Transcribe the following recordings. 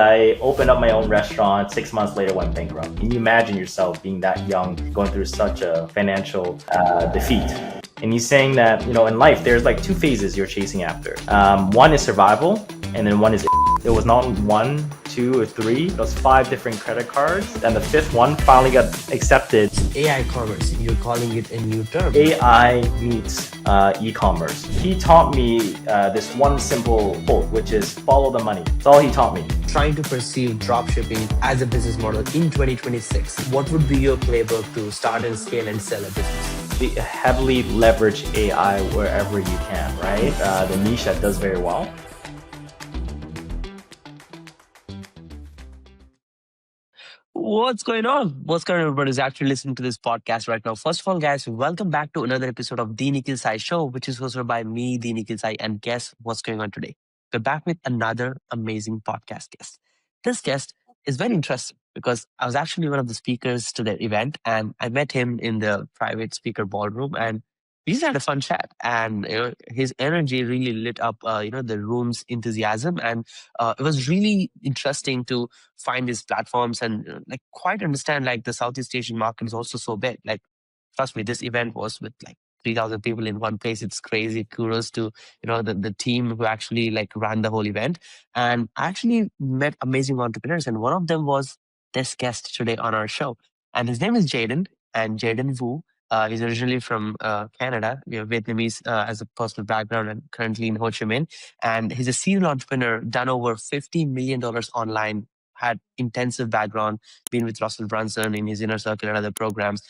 I opened up my own restaurant. 6 months later, went bankrupt. Can you imagine yourself being that young, going through such a financial defeat? And he's saying that, in life, there's like two phases you're chasing after. One is survival, and then one is it was not 1, 2, or 3. It was 5 different credit cards. And the 5th one finally got accepted. AI commerce, you're calling it a new term. AI meets e-commerce. He taught me this one simple quote, which is follow the money. That's all he taught me. Trying to perceive dropshipping as a business model in 2026. What would be your playbook to start and scale and sell a business? Heavily leverage AI wherever you can, right? The niche that does very well. What's going on? What's going on, everybody who's actually listening to this podcast right now? First of all, guys, welcome back to another episode of the Nikhil Sai Show, which is hosted by me, the Nikhil Sai. And guess what's going on today? We're back with another amazing podcast guest. This guest is very interesting because I was actually one of the speakers to the event, and I met him in the private speaker ballroom, and we just had a fun chat. And his energy really lit up, the room's enthusiasm, and it was really interesting to find these platforms and quite understand the Southeast Asian market is also so big. Trust me, this event was with 3,000 people in one place. It's crazy. Kudos to the team who actually ran the whole event. And I actually met amazing entrepreneurs, and one of them was this guest today on our show. And his name is Jaiden, and Jaiden Wu. He's originally from Canada, Vietnamese as a personal background, and currently in Ho Chi Minh. And he's a serial entrepreneur, done over $50 million online, had intensive background, been with Russell Brunson in his inner circle and other programs,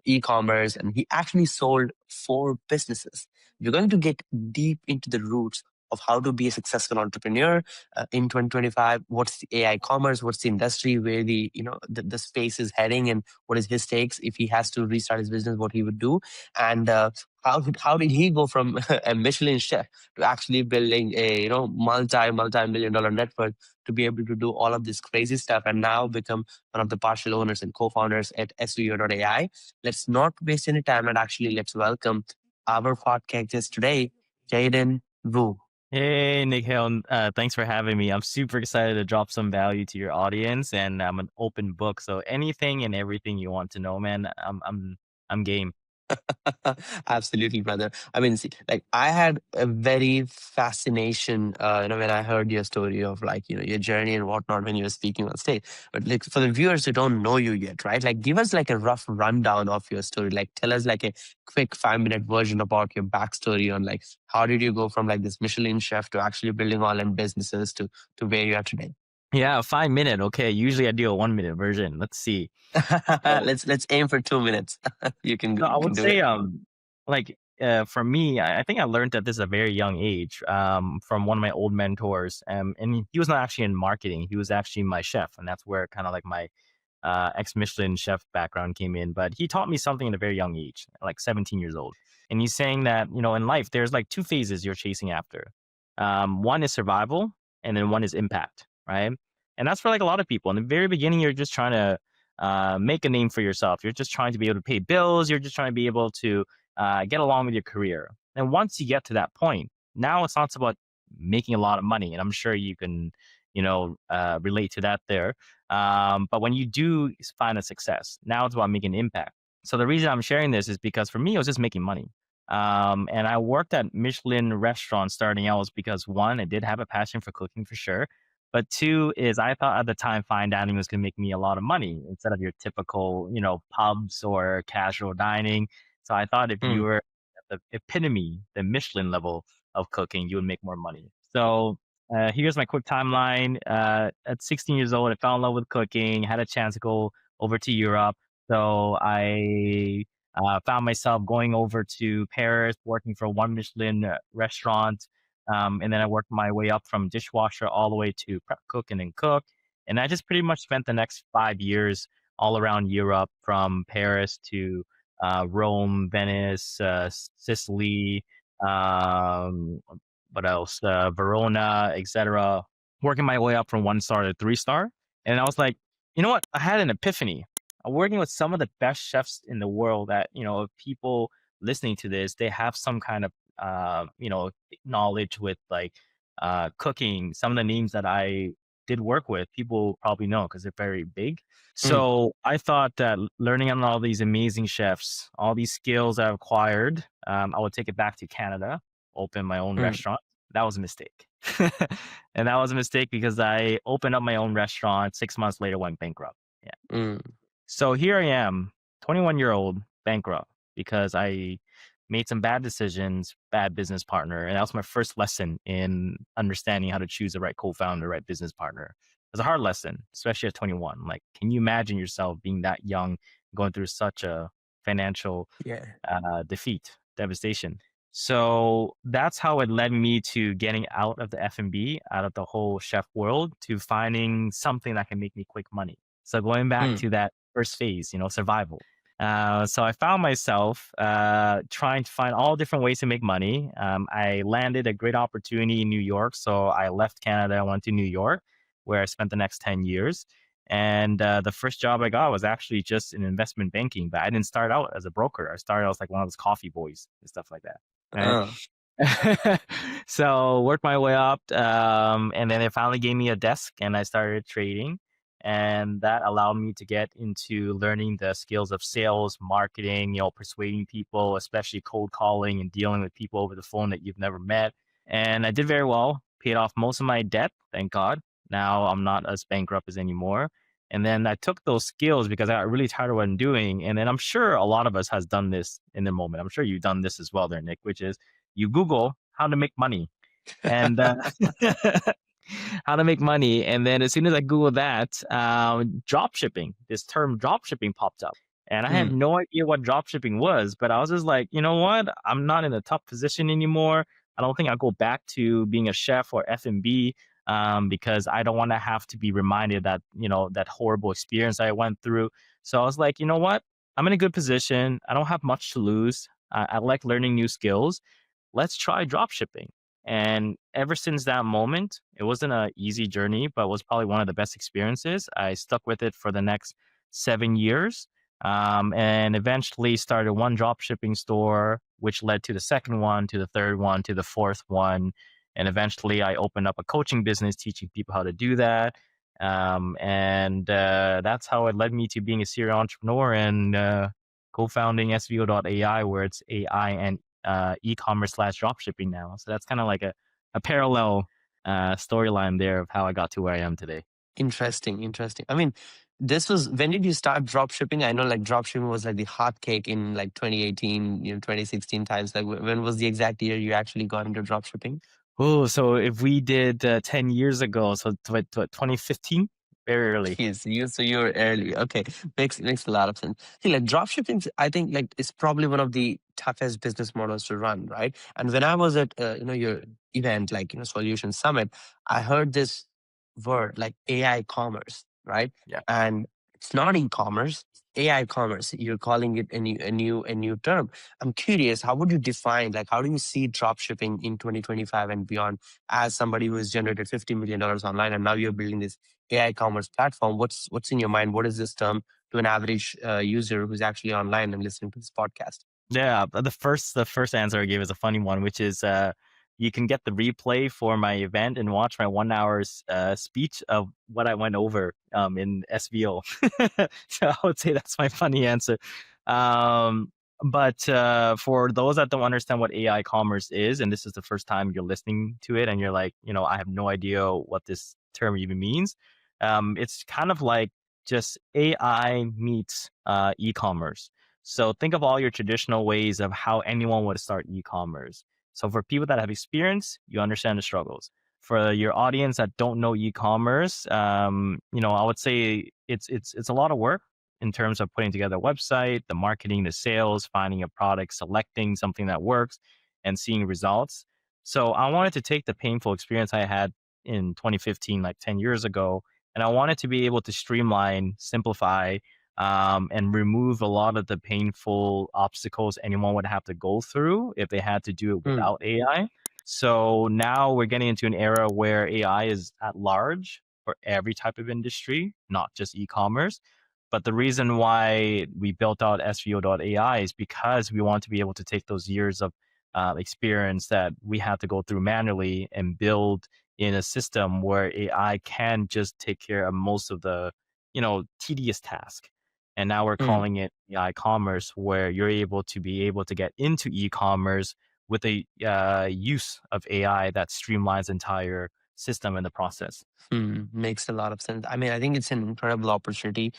e-commerce, and he actually sold 4 businesses. We're going to get deep into the roots of how to be a successful entrepreneur in 2025. What's the AI commerce? What's the industry? Where the space is heading, and what is his takes if he has to restart his business? What he would do, and how did he go from a Michelin chef to actually building a multi-million dollar network to be able to do all of this crazy stuff and now become one of the partial owners and co-founders at SVO.ai. Let's not waste any time and actually let's welcome our podcast today, Jaiden Wu. Hey, Nikhil. Thanks for having me. I'm super excited to drop some value to your audience, and I'm an open book. So anything and everything you want to know, man, I'm game. Absolutely, brother. I mean, see, I had a very fascination, when I heard your story of your journey and whatnot when you were speaking on stage. But for the viewers who don't know you yet, right? Give us a rough rundown of your story. Tell us a quick 5-minute version about your backstory on how did you go from this Michelin chef to actually building online businesses to where you are today. Yeah, 5 minute. Okay. Usually I do a 1 minute version. Let's see. Let's aim for 2 minutes. You can So I you can would do say, it. for me, I think I learned at this a very young age, from one of my old mentors. And he was not actually in marketing. He was actually my chef. And that's where kind of my ex-Michelin chef background came in. But he taught me something at a very young age, like 17 years old. And he's saying that, in life, there's two phases you're chasing after. One is survival, and then one is impact, right? And that's for a lot of people. In the very beginning, you're just trying to make a name for yourself. You're just trying to be able to pay bills. You're just trying to be able to get along with your career. And once you get to that point, now it's not about making a lot of money. And I'm sure you can, relate to that there. But when you do find a success, now it's about making an impact. So the reason I'm sharing this is because for me, it was just making money. And I worked at Michelin restaurants starting out was because one, I did have a passion for cooking for sure. But 2 is I thought at the time fine dining was going to make me a lot of money instead of your typical, pubs or casual dining. So I thought if you were at the epitome, the Michelin level of cooking, you would make more money. So here's my quick timeline. At 16 years old, I fell in love with cooking, had a chance to go over to Europe. So I found myself going over to Paris, working for one Michelin restaurant. And then I worked my way up from dishwasher all the way to prep cook and then cook. And I just pretty much spent the next 5 years all around Europe, from Paris to Rome, Venice, Sicily, what else? Verona, etc. Working my way up from 1 star to 3 star. And I was like, you know what? I had an epiphany. I'm working with some of the best chefs in the world that, if people listening to this, they have some kind of knowledge with cooking. Some of the names that I did work with, people probably know because they're very big. Mm, So I thought that learning on all these amazing chefs, all these skills I've acquired, I would take it back to Canada, open my own mm, restaurant. That was a mistake. And that was a mistake because I opened up my own restaurant. 6 months later, went bankrupt. Yeah. mm, So here I am, 21-year-old, bankrupt because I made some bad decisions, bad business partner. And that was my first lesson in understanding how to choose the right co-founder, right business partner. It was a hard lesson, especially at 21. Like, can you imagine yourself being that young, going through such a financial yeah. defeat, devastation? So that's how it led me to getting out of the F&B, out of the whole chef world, to finding something that can make me quick money. So going back Mm, to that first phase, survival. So I found myself trying to find all different ways to make money. I landed a great opportunity in New York. So I left Canada, I went to New York, where I spent the next 10 years. And the first job I got was actually just in investment banking, but I didn't start out as a broker. I started out as like one of those coffee boys and stuff like that. Right. uh, So worked my way up, and then it finally gave me a desk, and I started trading, and that allowed me to get into learning the skills of sales, marketing, persuading people, especially cold calling and dealing with people over the phone that you've never met. And I did very well, paid off most of my debt, thank God. Now I'm not as bankrupt as anymore. And then I took those skills because I got really tired of what I'm doing. And then I'm sure a lot of us has done this in the moment. I'm sure you've done this as well there, Nick, which is you Google how to make money. And how to make money. And then as soon as I Googled that, drop shipping, this term drop shipping popped up. And I had mm, no idea what drop shipping was, but I was just like, you know what? I'm not in a tough position anymore. I don't think I'll go back to being a chef or F&B, because I don't want to have to be reminded that, that horrible experience I went through. So I was like, you know what? I'm in a good position. I don't have much to lose. I like learning new skills. Let's try drop shipping. And ever since that moment, it wasn't an easy journey, but was probably one of the best experiences. I stuck with it for the next 7 years, and eventually started one drop shipping store, which led to the second one, to the third one, to the fourth one. And eventually I opened up a coaching business teaching people how to do that. And that's how it led me to being a serial entrepreneur and co-founding SVO.ai, where it's AI and e-commerce slash dropshipping now. So that's kind of like a parallel storyline there of how I got to where I am today. interesting, interesting. I mean, this was when did you start drop shipping? I know like drop shipping was like the hot cake in like 2018, 2016 times. Like when was the exact year you actually got into drop shipping? Oh, so if we did 10 years ago, so 2015, very early. Yes, so you're early. Okay, makes a lot of sense. See, like drop shipping, I think like it's probably one of the toughest business models to run, right? And when I was at your event, like Solution Summit, I heard this word like AI commerce, right? Yeah. And it's not e-commerce, AI commerce. You're calling it a new term. I'm curious, how would you define like how do you see drop shipping in 2025 and beyond as somebody who has generated $50 million online and now you're building this AI commerce platform? What's in your mind? What is this term to an average user who's actually online and listening to this podcast? Yeah, but the first answer I gave is a funny one, which is you can get the replay for my event and watch my 1 hour speech of what I went over in SVO. So I would say that's my funny answer. Um, but for those that don't understand what AI commerce is, and this is the first time you're listening to it, and you're like, I have no idea what this term even means. It's kind of like just AI meets e-commerce. So think of all your traditional ways of how anyone would start e-commerce. So for people that have experience, you understand the struggles. For your audience that don't know e-commerce, I would say it's a lot of work in terms of putting together a website, the marketing, the sales, finding a product, selecting something that works, and seeing results. So I wanted to take the painful experience I had in 2015, like 10 years ago, and I wanted to be able to streamline, simplify, and remove a lot of the painful obstacles anyone would have to go through if they had to do it Hmm. without AI. So now we're getting into an era where AI is at large for every type of industry, not just e-commerce. But the reason why we built out SVO.ai is because we want to be able to take those years of experience that we had to go through manually and build in a system where AI can just take care of most of the, tedious task. And now we're Mm, calling it AI commerce, where you're able to get into e-commerce with a use of AI that streamlines entire system in the process. makes a lot of sense. I mean, I think it's an incredible opportunity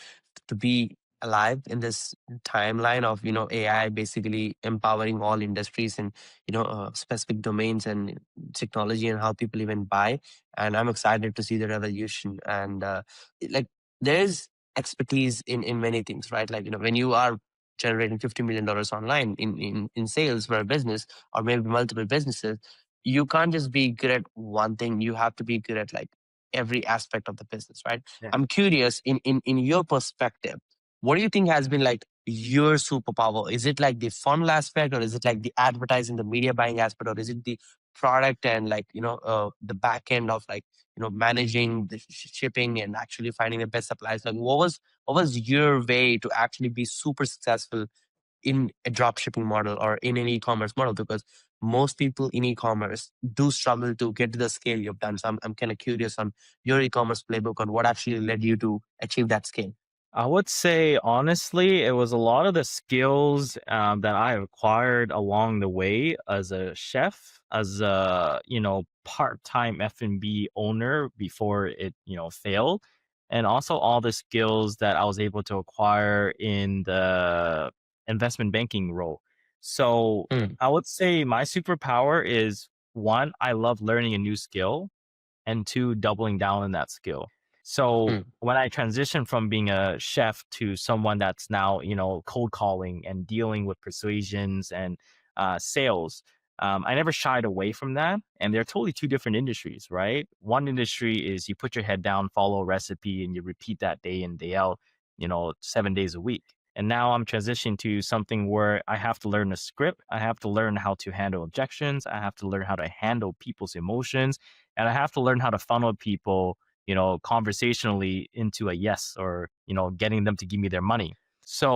to be alive in this timeline of AI basically empowering all industries and specific domains and technology and how people even buy. And I'm excited to see the revolution. And like there's expertise in many things, right? Like when you are generating $50 million online in sales for a business or maybe multiple businesses, you can't just be good at one thing. You have to be good at like every aspect of the business, right? Yeah. I'm curious in your perspective, what do you think has been like your superpower? Is it like the funnel aspect, or is it like the advertising, the media buying aspect, or is it the product and like the back end of like managing the shipping and actually finding the best suppliers? Like what was your way to actually be super successful in a drop shipping model or in an e-commerce model? Because most people in e-commerce do struggle to get to the scale you've done. So I'm kind of curious on your e-commerce playbook on what actually led you to achieve that scale. I would say honestly, it was a lot of the skills that I acquired along the way as a chef, as a part-time F&B owner before it failed, and also all the skills that I was able to acquire in the investment banking role. So Mm, I would say my superpower is one, I love learning a new skill, and two, doubling down on that skill. So mm, when I transitioned from being a chef to someone that's now, cold calling and dealing with persuasions and sales, I never shied away from that. And they're totally two different industries, right? One industry is you put your head down, follow a recipe, and you repeat that day in, day out, 7 days a week. And now I'm transitioning to something where I have to learn a script. I have to learn how to handle objections. I have to learn how to handle people's emotions, and I have to learn how to funnel people, conversationally into a yes, or, getting them to give me their money.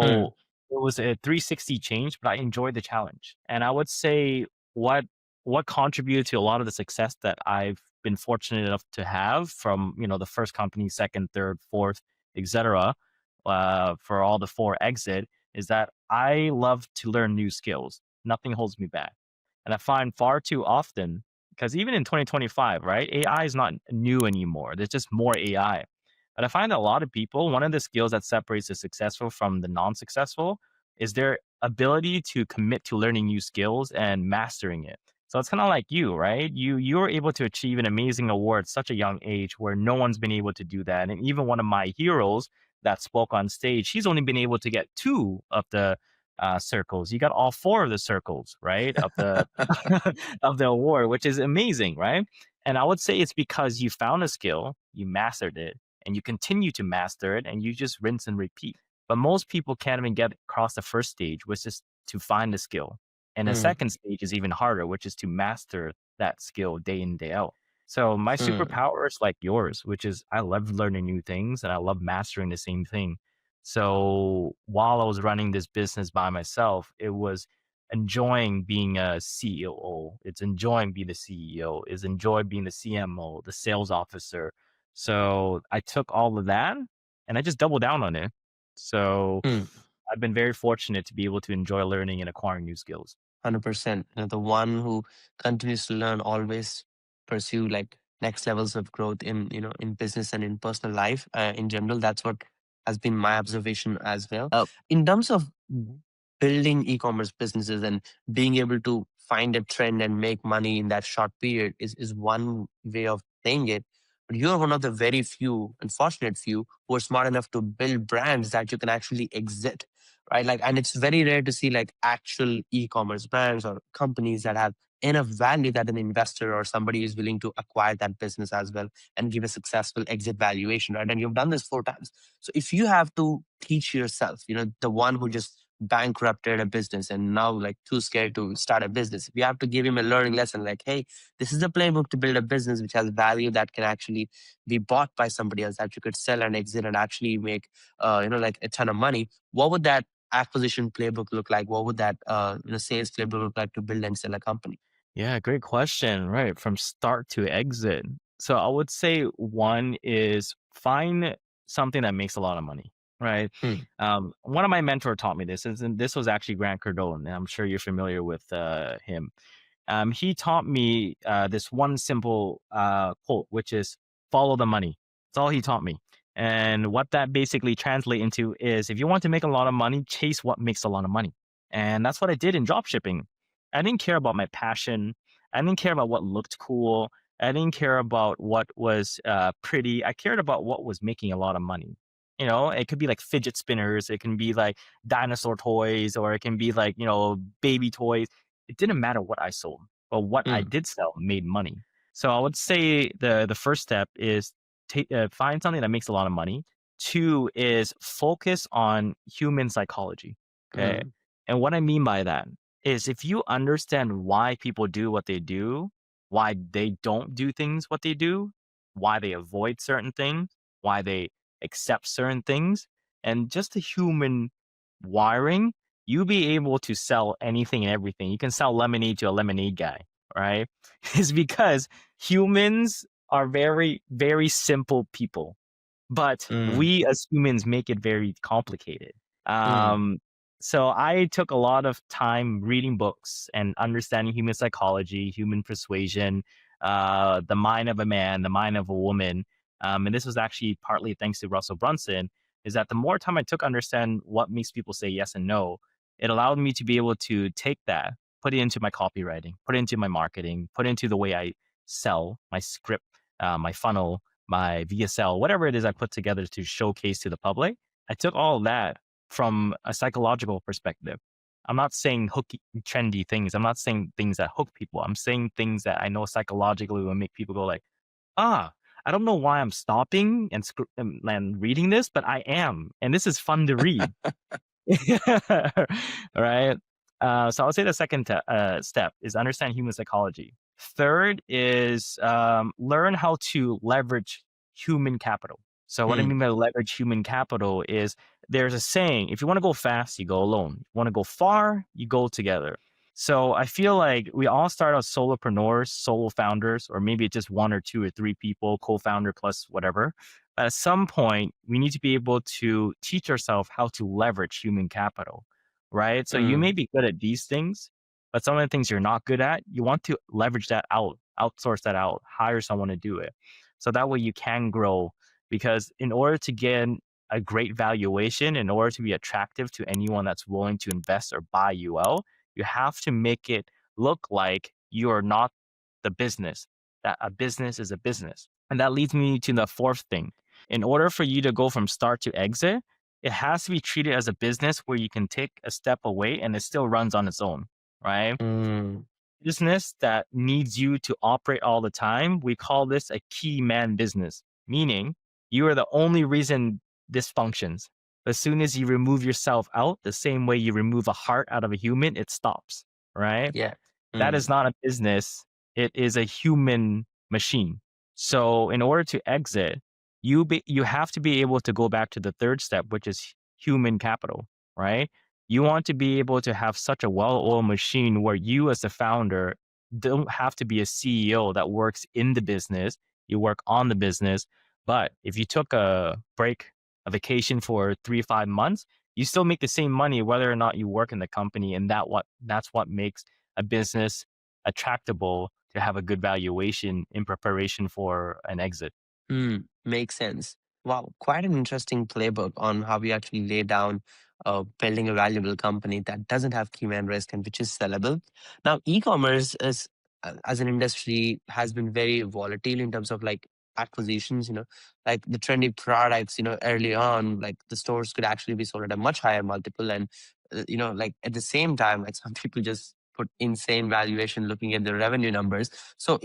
mm, So it was a 360 change, but I enjoyed the challenge. And I would say what what contributed to a lot of the success that I've been fortunate enough to have from, the first company, second, third, fourth, etc., for all the four exit, is that I love to learn new skills. Nothing holds me back. And I find far too often, because even in 2025, right, AI is not new anymore. There's just more AI. But I find that a lot of people, one of the skills that separates the successful from the non-successful is their ability to commit to learning new skills and mastering it. So it's kind of like you, right? You're able to achieve an amazing award at such a young age where no one's been able to do that. And even one of my heroes that spoke on stage, he's only been able to get two of the circles. You got all four of the circles, right? Of the of the award, which is amazing, right? And I would say it's because you found a skill, you mastered it, and you continue to master it, and you just rinse and repeat. But most people can't even get across the first stage, which is to find the skill. And the mm, second stage is even harder, which is to master that skill day in, day out. So my mm, superpower is like yours, which is I love learning new things and I love mastering the same thing. So while I was running this business by myself, it was enjoying being a CEO. It's enjoying being the CEO. It's enjoy being the CMO, the sales officer. So I took all of that and I just doubled down on it. So mm. I've been very fortunate to be able to enjoy learning and acquiring new skills. 100%. The one who continues to learn always pursue like next levels of growth in business and in personal life in general. That's what has been my observation as well. In terms of building e-commerce businesses and being able to find a trend and make money in that short period is one way of playing it. But you're one of the very few, unfortunate few, who are smart enough to build brands that you can actually exit, right? Like, and it's very rare to see like actual e-commerce brands or companies that have enough value that an investor or somebody is willing to acquire that business as well and give a successful exit valuation, right? And you've done this 4 times. So if you have to teach yourself, the one who just bankrupted a business and now like too scared to start a business, if you have to give him a learning lesson, like, hey, this is a playbook to build a business which has value that can actually be bought by somebody else that you could sell and exit and actually make, like a ton of money. What would that acquisition playbook look like? What would that sales playbook look like to build and sell a company? Yeah, great question. Right. From start to exit. So I would say one is find something that makes a lot of money, right? Mm, One of my mentor taught me this, and this was actually Grant Cardone, and I'm sure you're familiar with him. He taught me this one simple quote, which is follow the money. That's all he taught me. And what that basically translates into is if you want to make a lot of money, chase what makes a lot of money. And that's what I did in drop shipping. I didn't care about my passion. I didn't care about what looked cool. I didn't care about what was pretty. I cared about what was making a lot of money. You know, it could be like fidget spinners. It can be like dinosaur toys, or it can be like, baby toys. It didn't matter what I sold, but what I mm, did sell made money. So I would say the first step is find something that makes a lot of money. Two is focus on human psychology. Okay. mm, And what I mean by that is if you understand why people do what they do, why they don't do things what they do, why they avoid certain things, why they accept certain things, and just the human wiring, you'll be able to sell anything and everything. You can sell lemonade to a lemonade guy, right? It's because humans are very, very simple people, but mm, we as humans make it very complicated. mm, Um, so I took a lot of time reading books and understanding human psychology, human persuasion, the mind of a man, the mind of a woman. And this was actually partly thanks to Russell Brunson, is that the more time I took to understand what makes people say yes and no, it allowed me to be able to take that, put it into my copywriting, put it into my marketing, put it into the way I sell my script, my funnel, my VSL, whatever it is I put together to showcase to the public. I took all of that from a psychological perspective. I'm not saying hooky, trendy things. I'm not saying things that hook people. I'm saying things that I know psychologically will make people go like, ah, I don't know why I'm stopping and reading this, but I am, and this is fun to read. Right. So I would say the second step is understand human psychology. Third is learn how to leverage human capital. So what I mm, mean by leverage human capital is there's a saying: if you want to go fast, you go alone. If you want to go far, you go together. So I feel like we all start as solopreneurs, solo founders, or maybe it's just one or two or three people, co-founder plus whatever. At some point, we need to be able to teach ourselves how to leverage human capital, right? So you may mm, be good at these things, but some of the things you're not good at, you want to leverage that out, outsource that out, hire someone to do it. So that way you can grow. Because in order to get a great valuation, in order to be attractive to anyone that's willing to invest or buy you out, you have to make it look like you are not the business, that a business is a business. And that leads me to the fourth thing. In order for you to go from start to exit, it has to be treated as a business where you can take a step away and it still runs on its own, right? mm, Business that needs you to operate all the time, we call this a key man business, meaning you are the only reason this functions. As soon as you remove yourself out, the same way you remove a heart out of a human, it stops, right? yeah. That is Mm, not a business. It is a human machine. So in order to exit, you have to be able to go back to the third step, which is human capital, right? You want to be able to have such a well-oiled machine where you as a founder don't have to be a CEO that works in the business. You work on the business. But if you took a break, a vacation for 3 to 5 months, you still make the same money whether or not you work in the company. And that's what makes a business attractable to have a good valuation in preparation for an exit. makes sense. Wow, quite an interesting playbook on how we actually lay down building a valuable company that doesn't have key man risk and which is sellable. Now, e-commerce is as an industry has been very volatile in terms of like acquisitions. Like the trendy products. Early on, like the stores could actually be sold at a much higher multiple, and like at the same time, like some people just put insane valuation looking at the revenue numbers. So,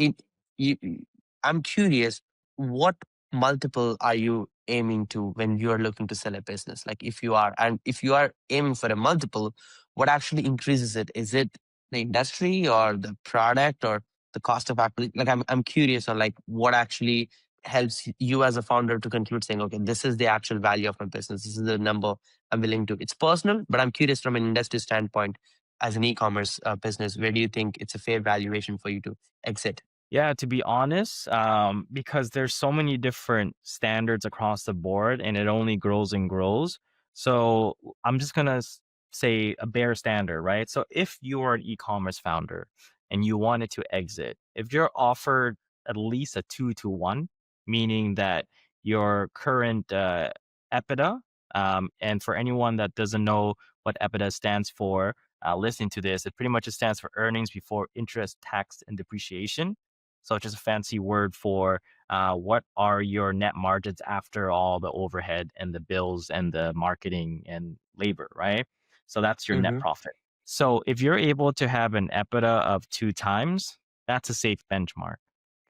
you, I'm curious, what multiple are you aiming to when you are looking to sell a business? Like if you are aiming for a multiple, what actually increases it? Is it the industry or the product or the cost of acquisition? Like I'm curious on like what actually helps you as a founder to conclude saying, okay, this is the actual value of my business. This is the number I'm willing to. It's personal, but I'm curious from an industry standpoint, as an e-commerce business, where do you think it's a fair valuation for you to exit? Yeah, to be honest, because there's so many different standards across the board and it only grows and grows. So I'm just gonna say a bare standard, right? So if you are an e-commerce founder and you wanted to exit, if you're offered at least a 2-to-1, meaning that your current EBITDA, and for anyone that doesn't know what EBITDA stands for, listening to this, it pretty much just stands for earnings before interest, tax, and depreciation. So it's just a fancy word for what are your net margins after all the overhead and the bills and the marketing and labor, right? So that's your net Mm-hmm. profit. So if you're able to have an EBITDA of 2 times, that's a safe benchmark.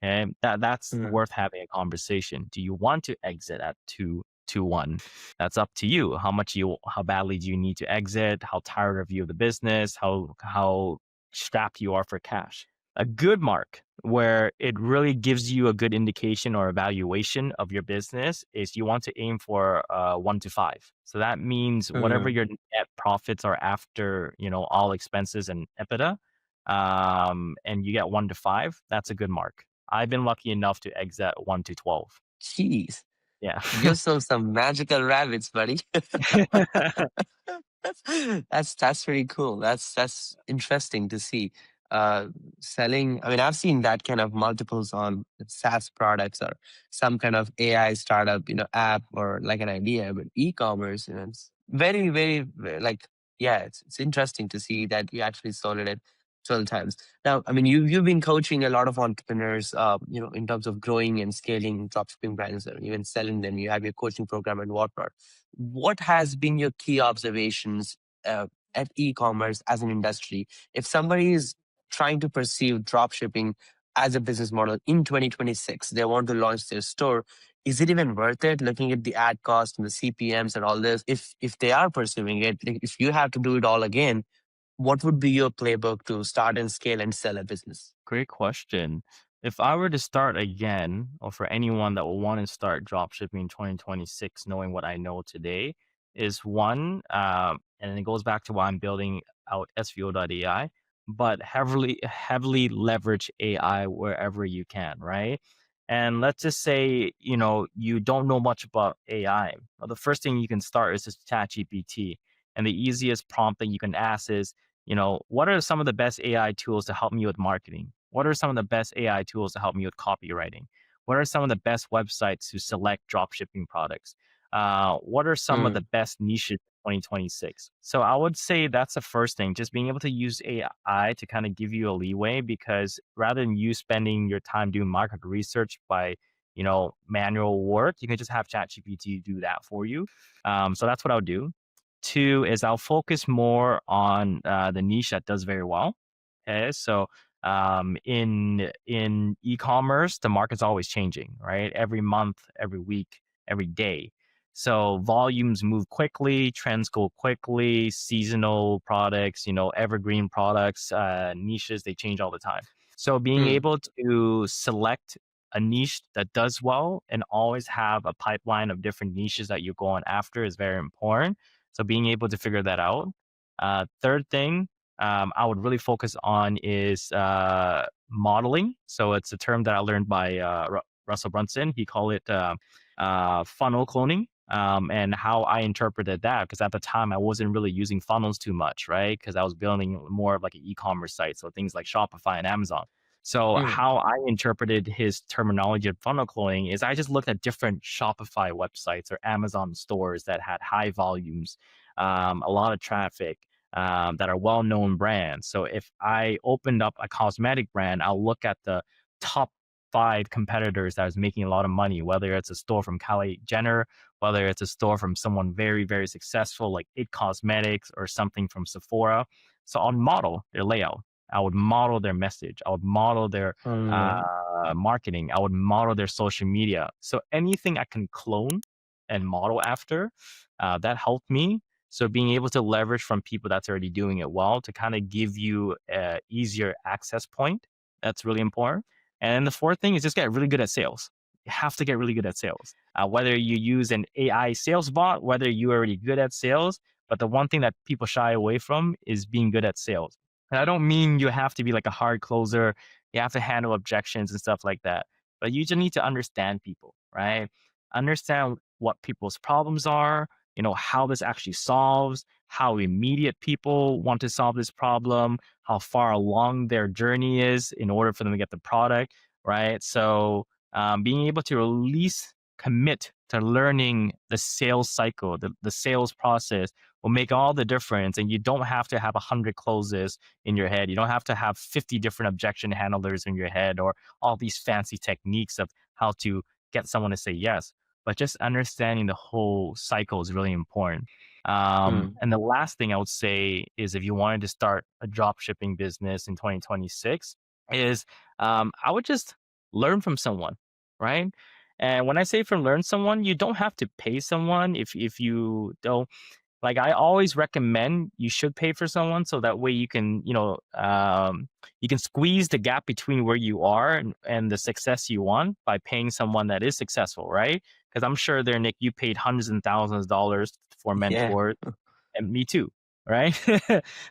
Okay, that's Mm. worth having a conversation. Do you want to exit at 2 to 1? That's up to you. How badly do you need to exit? How tired are you of the business? How strapped you are for cash? A good mark where it really gives you a good indication or evaluation of your business is you want to aim for 1 to 5. So that means whatever Mm. your net profits are after, all expenses and EBITDA, and you get 1 to 5, that's a good mark. I've been lucky enough to exit 1 to 12. Jeez, Yeah. you sold some magical rabbits, buddy. That's pretty cool. That's interesting to see. Uh, Selling. I mean, I've seen that kind of multiples on SaaS products or some kind of AI startup, app or like an idea. But e-commerce, it's like, yeah, it's interesting to see that you actually sold it at 12 times. Now, I mean, you've been coaching a lot of entrepreneurs, in terms of growing and scaling dropshipping brands or even selling them. You have your coaching program and whatnot. What has been your key observations uh, at e-commerce as an industry? If somebody is trying to perceive dropshipping as a business model in 2026, they want to launch their store. Is it even worth it? Looking at the ad cost and the CPMs and all this, if they are pursuing it, like, if you have to do it all again, what would be your playbook to start and scale and sell a business? Great question. If I were to start again, or for anyone that will want to start dropshipping in 2026, knowing what I know today, is one, and it goes back to why I'm building out SVO.ai, but heavily leverage AI wherever you can, right? And let's just say, you don't know much about AI. Well, the first thing you can start is just ChatGPT. And the easiest prompt that you can ask is, what are some of the best AI tools to help me with marketing? What are some of the best AI tools to help me with copywriting? What are some of the best websites to select dropshipping products? What are some of the Mm. best niches in 2026? So I would say that's the first thing, just being able to use AI to kind of give you a leeway, because rather than you spending your time doing market research by, manual work, you can just have ChatGPT do that for you. So that's what I'll do. Two is I'll focus more on the niche that does very well. Okay, so in e-commerce, the market's always changing, right? Every month, every week, every day. So volumes move quickly, trends go quickly, seasonal products, evergreen products, niches, they change all the time. So being Mm. able to select a niche that does well and always have a pipeline of different niches that you're going after is very important. So being able to figure that out. Third thing I would really focus on is modeling. So it's a term that I learned by Russell Brunson. He called it funnel cloning. And how I interpreted that, because at the time I wasn't really using funnels too much, right? Because I was building more of like an e-commerce site, so things like Shopify and Amazon. So Mm. how I interpreted his terminology of funnel cloning is I just looked at different Shopify websites or Amazon stores that had high volumes, a lot of traffic, that are well-known brands. So if I opened up a cosmetic brand, I'll look at the top 5 competitors that is making a lot of money, whether it's a store from Kylie Jenner, whether it's a store from someone very, very successful like It Cosmetics or something from Sephora. So I'll model their layout. I would model their message. I would model their Mm. marketing. I would model their social media. So anything I can clone and model after, that helped me. So being able to leverage from people that's already doing it well to kind of give you a easier access point, that's really important. And then the fourth thing is just get really good at sales. You have to get really good at sales. Whether you use an AI sales bot, whether you're already good at sales, but the one thing that people shy away from is being good at sales. And I don't mean you have to be like a hard closer, You have to handle objections and stuff like that. But you just need to understand people, right? Understand what people's problems are, how this actually solves, how immediate people want to solve this problem, how far along their journey is in order for them to get the product, right? So being able to at least commit to learning the sales cycle, the sales process will make all the difference. And you don't have to have 100 closes in your head. You don't have to have 50 different objection handlers in your head or all these fancy techniques of how to get someone to say yes. But just understanding the whole cycle is really important. Mm. And the last thing I would say is if you wanted to start a drop shipping business in 2026, is I would just learn from someone, right? And when I say from learn someone, you don't have to pay someone if you don't like. I always recommend you should pay for someone so that way you can, you can squeeze the gap between where you are and the success you want by paying someone that is successful, right? Because I'm sure there, Nick, you paid hundreds and thousands of dollars for Yeah. mentors, and me too, right?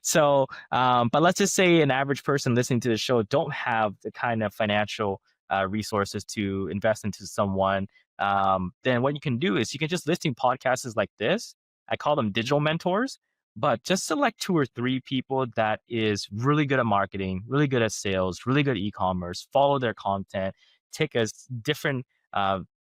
So, but let's just say an average person listening to the show don't have the kind of financial resources to invest into someone. Then what you can do is you can just listen to podcasts like this. I call them digital mentors, but just select 2 or 3 people that is really good at marketing, really good at sales, really good at e-commerce. Follow their content, take as different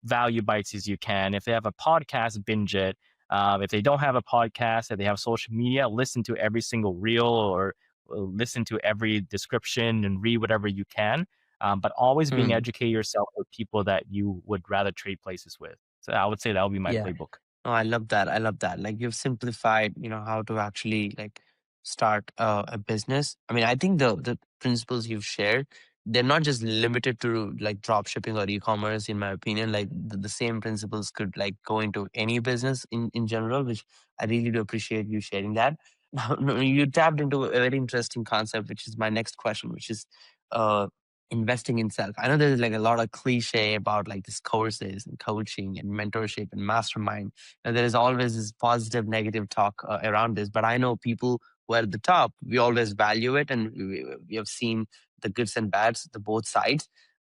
value bites as you can. If they have a podcast, binge it. If they don't have a podcast, if they have social media, listen to every single reel or listen to every description and read whatever you can. But always being Mm. educate yourself with people that you would rather trade places with. So I would say that would be my Yeah. playbook. Oh, I love that. I love that. Like you've simplified, how to actually like start a business. I mean, I think the principles you've shared, they're not just limited to like drop shipping or e-commerce, in my opinion. Like the same principles could like go into any business in general, which I really do appreciate you sharing that. Now, you tapped into a very interesting concept, which is my next question, which is uh investing in self. I know there's like a lot of cliche about like these courses and coaching and mentorship and mastermind, and there is always this positive, negative talk around this. But I know people who are at the top, we always value it, and we have seen the goods and bads, the both sides.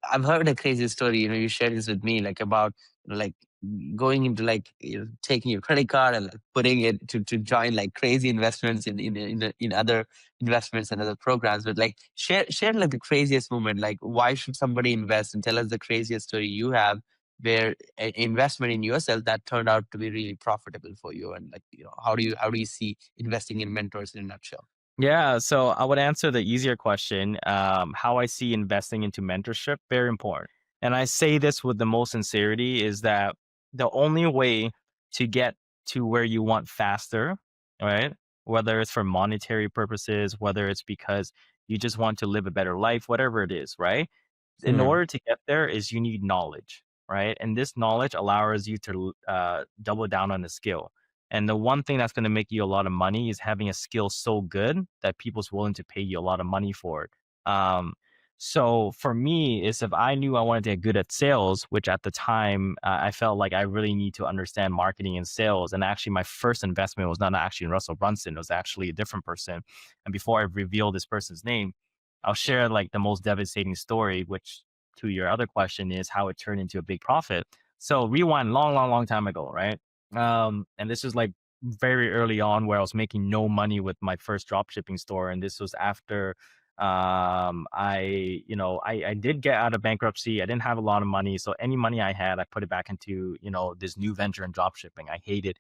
I've heard a crazy story. You shared this with me, like about like going into like taking your credit card and like, putting it to join like crazy investments in other investments and other programs. But like share like the craziest moment. Like why should somebody invest? And tell us the craziest story you have where investment in yourself that turned out to be really profitable for you, and like how do you see investing in mentors in a nutshell? Yeah, so I would answer the easier question. How I see investing into mentorship, very important. And I say this with the most sincerity is that the only way to get to where you want faster, right? Whether it's for monetary purposes, whether it's because you just want to live a better life, whatever it is, right? In Hmm. order to get there is you need knowledge, right? And this knowledge allows you to double down on the skill. And the one thing that's going to make you a lot of money is having a skill so good that people's willing to pay you a lot of money for it. Um, so for me, is if I knew I wanted to get good at sales, which at the time I felt like I really need to understand marketing and sales. And actually, my first investment was not actually in Russell Brunson; it was actually a different person. And before I reveal this person's name, I'll share like the most devastating story, which to your other question is how it turned into a big profit. So rewind long, long, long time ago, right? And this is like very early on where I was making no money with my first drop shipping store. And this was after I did get out of bankruptcy. I didn't have a lot of money. So any money I had, I put it back into, this new venture in drop shipping. I hated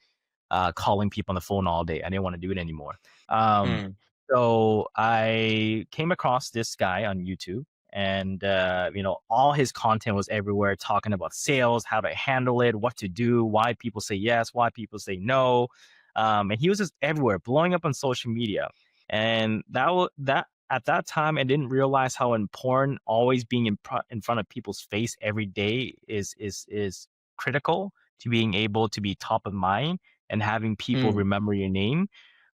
calling people on the phone all day. I didn't want to do it anymore. Um, Hmm. so I came across this guy on YouTube, and all his content was everywhere, talking about sales, how to handle it, what to do, why people say yes, why people say no, and he was just everywhere, blowing up on social media. And that at that time, I didn't realize how important always being in front of people's face every day is critical to being able to be top of mind and having people Hmm. remember your name.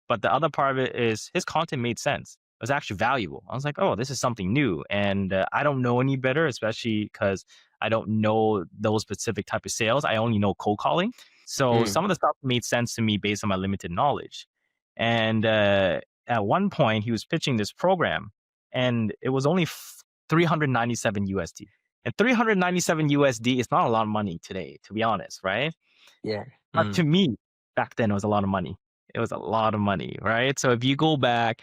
But the other part of it is his content made sense. It was actually valuable. I was like, oh, this is something new. And I don't know any better, especially because I don't know those specific type of sales. I only know cold calling. So Hmm. some of the stuff made sense to me based on my limited knowledge. And at one point, he was pitching this program, and it was only 397 USD. And 397 USD is not a lot of money today, to be honest, right? Yeah. But to me, back then, it was a lot of money. It was a lot of money, right? So if you go back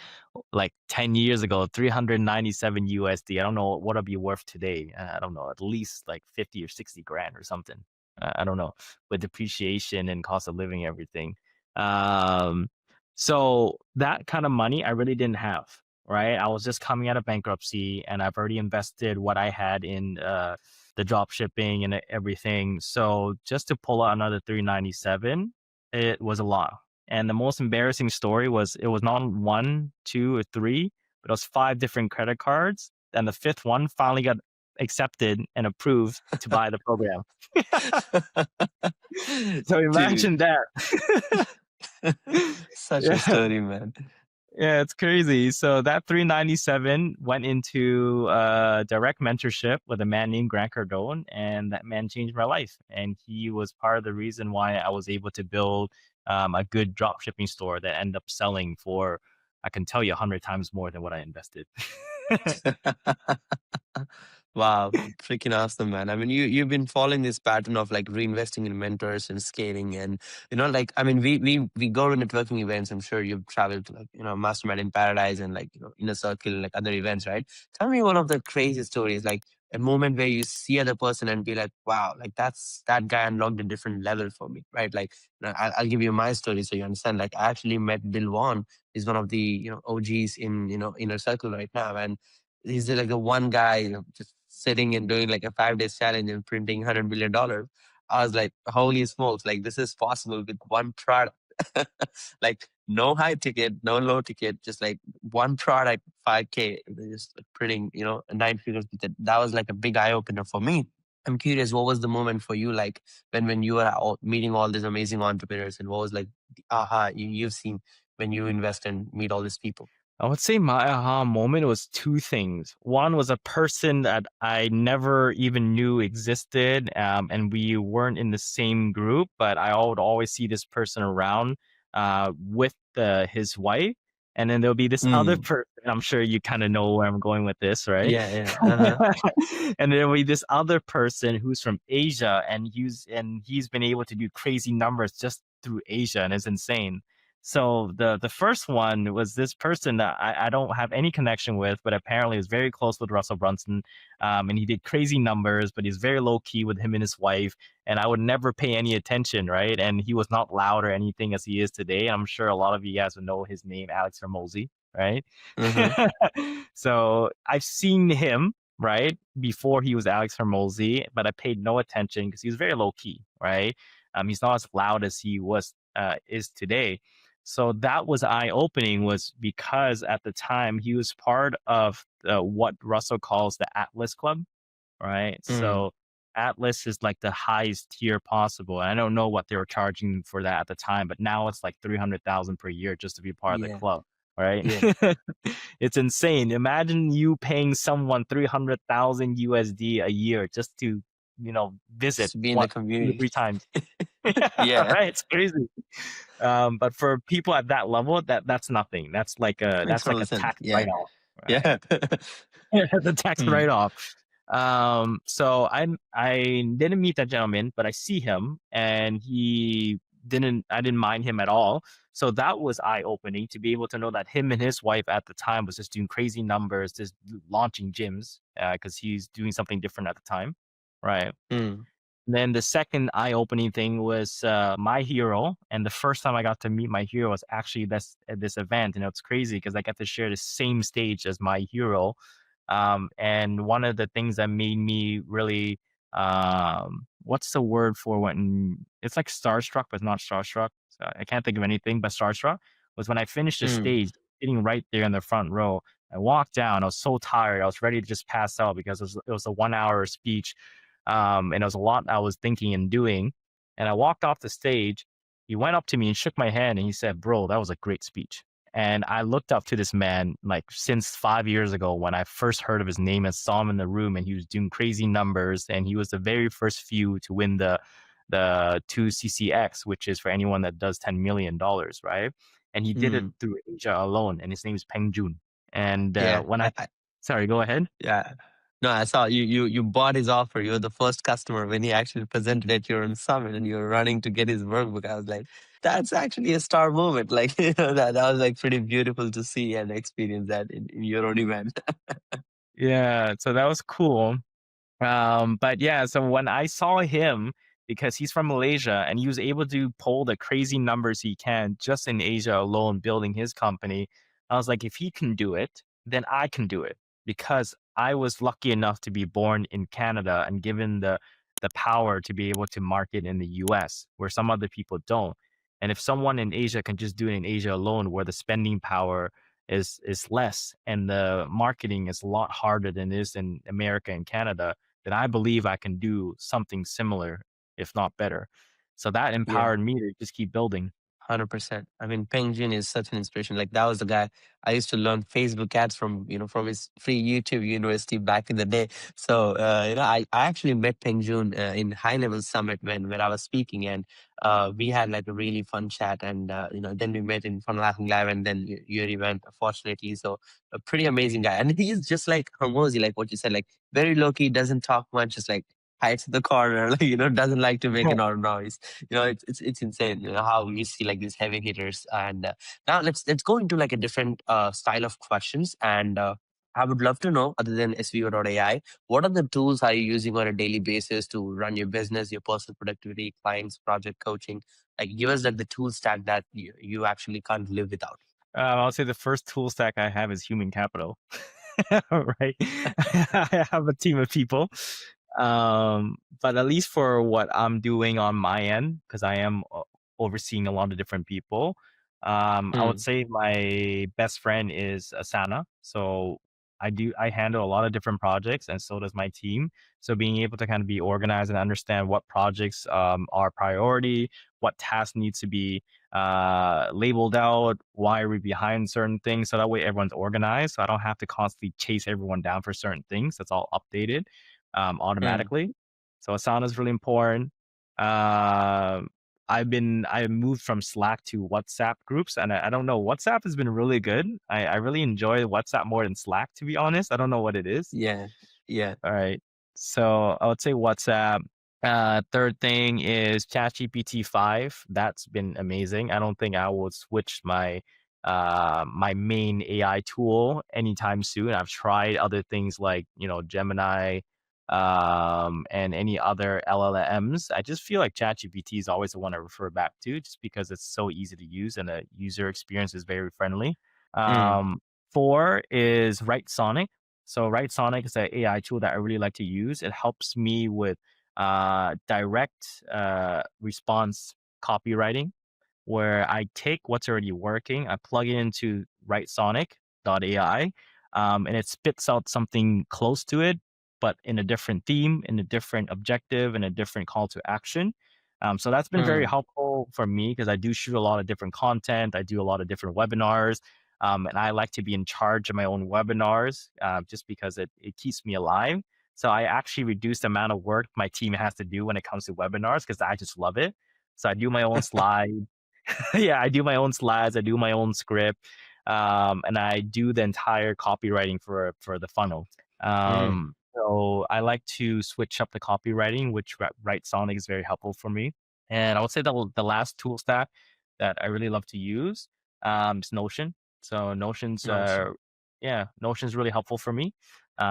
like 10 years ago, 397 USD, I don't know what it'd be worth today. I don't know, at least like 50 or 60 grand or something. I don't know, with depreciation and cost of living, everything. Um, so that kind of money I really didn't have, right? I was just coming out of bankruptcy and I've already invested what I had in the drop shipping and everything. So just to pull out another 397, it was a lot. And the most embarrassing story was it was not one, two, or three, but it was five different credit cards. And the fifth one finally got accepted and approved to buy the program. So Dude. imagine that. Such a Yeah. story, man. Yeah, it's crazy. So that 397 went into direct mentorship with a man named Grant Cardone, and that man changed my life. And he was part of the reason why I was able to build a good drop shipping store that ended up selling for, I can tell you, 100 times more than what I invested. Wow, freaking awesome, man. I mean, you've been following this pattern of like reinvesting in mentors and scaling, and like I mean, we go to networking events. I'm sure you've traveled to like Mastermind in Paradise and like Inner Circle, like other events, right? Tell me one of the crazy stories, like a moment where you see other person and be like, wow, like that guy unlocked a different level for me, right? Like I'll give you my story so you understand. Like I actually met Bill Vaughn. He's one of the OGs in Inner Circle right now, and he's like a one guy, just sitting and doing like a 5 days challenge and printing $100 million. I was like, holy smokes, like this is possible with one product. Like no high ticket, no low ticket, just like one product, 5K, just like printing, 9 figures with it. That was like a big eye opener for me. I'm curious, what was the moment for you, like when you were meeting all these amazing entrepreneurs, and what was like the aha you've seen when you invest and meet all these people? I would say my aha moment was two things. One was a person that I never even knew existed, and we weren't in the same group, but I would always see this person around with his wife. And then there'll be this other Mm. person. I'm sure you kind of know where I'm going with this, right? Yeah, yeah. Uh-huh. And there'll be this other person who's from Asia, and he's been able to do crazy numbers just through Asia, and it's insane. So the first one was this person that I don't have any connection with, but apparently is very close with Russell Brunson. And he did crazy numbers, but he's very low key with him and his wife. And I would never pay any attention, right? And he was not loud or anything as he is today. I'm sure a lot of you guys would know his name, Alex Hermosi, right? Uh-huh. So I've seen him, right, before he was Alex Hermosi, but I paid no attention because he was very low key, right? He's not as loud as he was is today. So that was eye opening, was because at the time he was part of what Russell calls the Atlas Club, right? Mm. So Atlas is like the highest tier possible. I don't know what they were charging for that at the time, but now it's like 300,000 per year just to be part of the Yeah. club, right? Yeah. It's insane. Imagine you paying someone 300,000 USD a year just to, visit Just to be in the what two or community. three times. Yeah. Right? It's crazy. But for people at that level, that's nothing. Makes That's like total a sense. tax Yeah. write-off, right? Yeah. The tax Mm. write-off. So I didn't meet that gentleman, but I see him, and I didn't mind him at all. So that was eye-opening to be able to know that him and his wife at the time was just doing crazy numbers, just launching gyms, because he's doing something different at the time, right? Mm. Then the second eye-opening thing was my hero, and the first time I got to meet my hero was actually this at this event, and it's crazy because I got to share the same stage as my hero. And one of the things that made me really, what's the word for when it's like starstruck but not starstruck? So I can't think of anything but starstruck, was when I finished the Mm. stage, sitting right there in the front row. I walked down. I was so tired. I was ready to just pass out because it was a 1 hour speech, and it was a lot I was thinking and doing. And I walked off the stage. He went up to me and shook my hand and he said, "Bro, that was a great speech." And I looked up to this man like since 5 years ago when I first heard of his name and saw him in the room, and he was doing crazy numbers, and he was the very first few to win the 2CCX, which is for anyone that does $10 million, right? And he did it Mm. through Asia alone, and his name is Peng Jun. And Yeah. when I sorry, go ahead. Yeah. No, I saw you bought his offer. You're the first customer when he actually presented at your own summit, and you're running to get his workbook. I was like, that's actually a star moment. Like that was like pretty beautiful to see and experience that in your own event. Yeah, so that was cool. But yeah, so when I saw him, because he's from Malaysia and he was able to pull the crazy numbers he can just in Asia alone, building his company, I was like, if he can do it, then I can do it because I was lucky enough to be born in Canada and given the power to be able to market in the US where some other people don't. And if someone in Asia can just do it in Asia alone, where the spending power is less and the marketing is a lot harder than it is in America and Canada, then I believe I can do something similar, if not better. So that Yeah. empowered me to just keep building. 100%. I mean, Peng Joon is such an inspiration. Like that was the guy I used to learn Facebook ads from, from his free YouTube university back in the day. So, I actually met Peng Joon in High Level Summit when I was speaking, and we had like a really fun chat. And then we met in Fun Laughing Live, and then your event, fortunately. So, a pretty amazing guy, and he's just like Hermosi, like what you said, like very low key, doesn't talk much, just like hides in the corner, like doesn't like to make a lot of noise. It's insane, how you see like these heavy hitters. And now let's go into like a different style of questions. And I would love to know, other than SVO.ai, what are the tools are you using on a daily basis to run your business, your personal productivity, clients, project coaching? Like give us like the tool stack that you actually can't live without. I'll say the first tool stack I have is human capital, right? I have a team of people. But at least for what I'm doing on my end, because I am overseeing a lot of different people, I would Mm, say my best friend is Asana. So I handle a lot of different projects, and so does my team. So being able to kind of be organized and understand what projects are priority, what tasks needs to be labeled out, why are we behind certain things, so that way everyone's organized. So I don't have to constantly chase everyone down for certain things. That's all updated mm, automatically. So Asana is really important. Um, I moved from Slack to WhatsApp groups, and I don't know. WhatsApp has been really good. I really enjoy WhatsApp more than Slack, to be honest. I don't know what it is. yeah, yeah. All right. So I would say WhatsApp. Third thing is ChatGPT 5. That's been amazing. I don't think I will switch my main AI tool anytime soon. I've tried other things like, Gemini and any other LLMs. I just feel like ChatGPT is always the one I refer back to just because it's so easy to use and the user experience is very friendly. Mm, Um, Four is Write Sonic. So Write Sonic is an AI tool that I really like to use. It helps me with direct response copywriting, where I take what's already working, I plug it into writesonic.ai, and it spits out something close to it, but in a different theme, in a different objective, and a different call to action. So that's been very mm, helpful for me because I do shoot a lot of different content. I do a lot of different webinars. And I like to be in charge of my own webinars just because it keeps me alive. So I actually reduce the amount of work my team has to do when it comes to webinars because I just love it. So I do my own slides. Yeah, I do my own slides. I do my own script, and I do the entire copywriting for the funnel. mm, So I like to switch up the copywriting, which Write Sonic is very helpful for me. And I would say the last tool stack that I really love to use is Notion. So Notion. Notion's really helpful for me.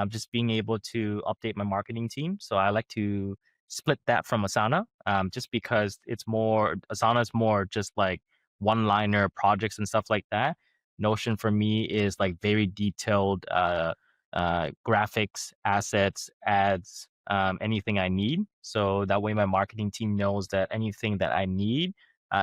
Just being able to update my marketing team. So I like to split that from Asana, just because Asana is more just like one-liner projects and stuff like that. Notion for me is like very detailed graphics, assets, ads, anything I need. So that way my marketing team knows that anything that I need